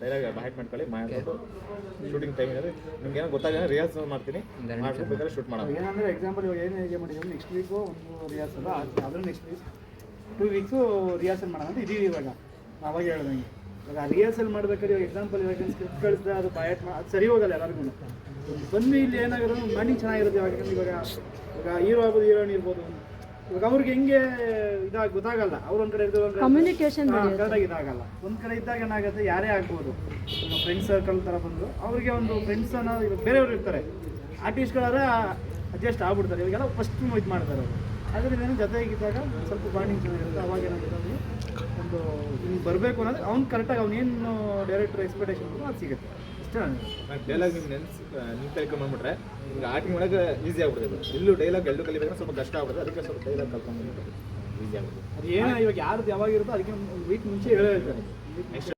Dialogue hack ಮಾಡ್ಕೊಳ್ಳಿ ಮಾಡ್ಕೊಂಡು shooting time ಇದೆ ನಿಮ್ಗೆ ಏನೋ ಗೊತ್ತಾಗ ರಿಹರ್ಸಲ್ ಮಾಡ್ತೀನಿ ಮಾಡ್ಕೊಂಡು ಬೇಕಾದ್ರೆ ಶೂಟ್ ಮಾಡೋದು. ಏನಂದರೆ ಎಕ್ಸಾಂಪಲ್ ಇವಾಗ ಏನು ಹೇಗೆ ಮಾಡಿದ್ದೀವಿ ನೆಕ್ಸ್ಟ್ ವೀಕು ಒಂದು ರಿಹರ್ಸಲ್ ಅದನ್ನು ನೆಕ್ಸ್ಟ್ ವೀಕ್ 2 ವೀಕ್ಸು ರಿಹರ್ಸಲ್ ಮಾಡೋಣ ಅಂತ ಇದೀವಿ ಇವಾಗ. ಅವಾಗ ಹೇಳ್ದಂಗೆ ಇವಾಗ ರಿಹರ್ಸಲ್ ಮಾಡ್ಬೇಕಾದ್ರೆ ಇವಾಗ ಎಕ್ಸಾಂಪಲ್ ಇವಾಗ ಸ್ಕ್ರಿಪ್ಟ್ ಕಳಿಸಿದ್ರೆ ಅದು ಬಯಟ್ ಅದು ಸರಿ ಹೋಗಲ್ಲ ಎಲ್ಲರಿಗೂ. ಬಂದು ಇಲ್ಲಿ ಏನಾಗಿರೋದು ಮೈಂಡಿಂಗ್ ಚೆನ್ನಾಗಿರುತ್ತೆ ಇವಾಗ ಹೀರೋ ಆಗ್ಬೋದು ಹೀರೋಯಿನ್ ಇರ್ಬೋದು. ಇವಾಗ ಅವ್ರಿಗೆ ಹೆಂಗೆ ಗೊತ್ತಾಗಲ್ಲ. ಅವ್ರು ಒಂದು ಕಡೆ ಇರ್ತಾರೆ ಕಮ್ಯುನಿಕೇಶನ್ ಕರೆಕ್ಟಾಗಿ ಇದಾಗಲ್ಲ. ಒಂದು ಕಡೆ ಇದ್ದಾಗ ಏನಾಗುತ್ತೆ ಯಾರೇ ಆಗ್ಬೋದು ಈಗ ಫ್ರೆಂಡ್ಸ್ ಸರ್ಕಲ್ ಥರ ಬಂದು ಅವ್ರಿಗೆ ಒಂದು ಫ್ರೆಂಡ್ಸ್ ಅನ್ನೋ ಇವಾಗ ಬೇರೆಯವ್ರು ಇರ್ತಾರೆ ಆರ್ಟಿಸ್ಟ್ಗಳಾದ್ರೆ ಅಡ್ಜಸ್ಟ್ ಆಗ್ಬಿಡ್ತಾರೆ. ಇವಾಗೆಲ್ಲ ಫಸ್ಟ್ ಇದು ಮಾಡ್ತಾರೆ ಅವರು. ಅದರಿಂದ ಏನು ಜೊತೆಗಿದ್ದಾಗ ಸ್ವಲ್ಪ ಬಾಂಡಿಂಗ್ ಚೆನ್ನಾಗಿರುತ್ತೆ. ಅವಾಗ ಏನಾಗುತ್ತೆ ಒಂದು ಹಿಂಗೆ ಬರಬೇಕು ಅನ್ನೋದು ಅವ್ನು ಕರೆಕ್ಟಾಗಿ ಅವ್ನೇನು ಡೈರೆಕ್ಟರ್ ಎಕ್ಸ್ಪೆಕ್ಟೇಷನ್ ಅದು ಸಿಗುತ್ತೆ ಅಷ್ಟೇ. ಡೈಲಾಗ್ ನಿಮ್ಮ ಕಲ್ತ್ಕೊಂಡ್ಬಿಟ್ರೆ ಈಗ ಆಕ್ಟಿಂಗ್ ಒಳಗೆ ಈಸಿ ಆಗ್ಬಿಡ್ತದೆ. ಇಲ್ಲೂ ಡೈಲಾಗ್ ಎಲ್ಲೂ ಕಲಿಬೇಕಾದ್ರೆ ಸ್ವಲ್ಪ ಕಷ್ಟ ಆಗ್ಬಿಡುತ್ತೆ. ಅದಕ್ಕೆ ಸ್ವಲ್ಪ ಡೈಲಾಗ್ ಕಲ್ತ್ಕೊಂಡ್ಬಿಟ್ಟು ಈಸಿ ಆಗ್ಬಿಡುತ್ತೆ. ಅದು ಏನೋ ಇವಾಗ ಯಾರ್ದು ಯಾವಾಗಿರುತ್ತೋ ಅದಕ್ಕೆ ಒಂದು ವೀಕ್ ಮುಂಚೆ ಹೇಳ್ತಾರೆ.